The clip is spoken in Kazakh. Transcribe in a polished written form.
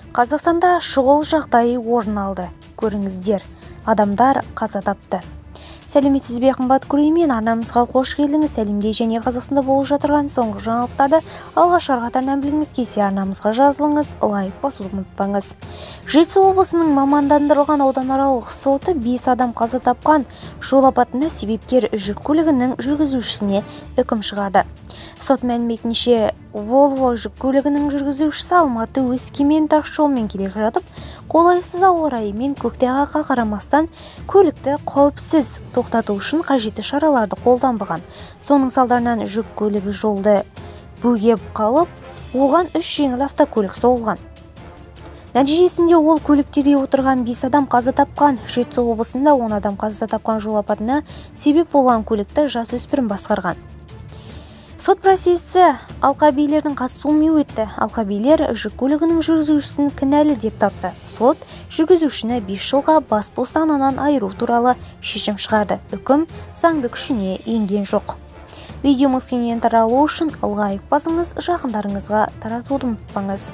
Қазақстанда шұғыл жағдай орын алды. Көріңіздер, адамдар қаза тапты. Сәлеметсіз бе қымбат көрермен, арнамызға қош келдіңіз. Әлемде және Қазақстанда болып жатырған соңғы жаңалықтарды алғаш қатарынан білгіңіз келсе, арнамызға жазылыңыз, лайк басуды ұмытпаңыз. Жетісу облысының мамандандырылған ауданаралық соты 5 адам қаза тапқан жол апатына себепкер жүк көлігінің жүргізушісіне үкім шығарды. Сот мәліметінше, Volvo жүк көлігінің жүргізушісі Алматы-Өскемен тасжолымен келе жатып, қолайсыз ауа райымен көктайғаққа қарамастан көлікті қауіпсіз тоқтату үшін қажетті шараларды қолданбаған. Соның салдарынан жүк көлігі жолды бөгеп қалып, оған 3 жеңіл автокөлік соғылған. Нәтижесінде ол көліктерде отырған 5 адам қаза тапқан. Жетісу облысында 10 адам қаза тапқан жол апатына себеп болған көлікті жасөспірім басқарған. Сот процесі алқабилердің қатысуымен өтті. Алқабилер жүк көлігінің жүргізушісін кінәлі деп тапты. Сот жүргізушіні 5 жылға бас бостандығынан айыру туралы шешім шығарды. Үкім заңды күшіне енген жоқ. Видеомыз кеңінен таралу үшін лайк басыңыз, жақындарыңызға таратуды ұмытпаңыз.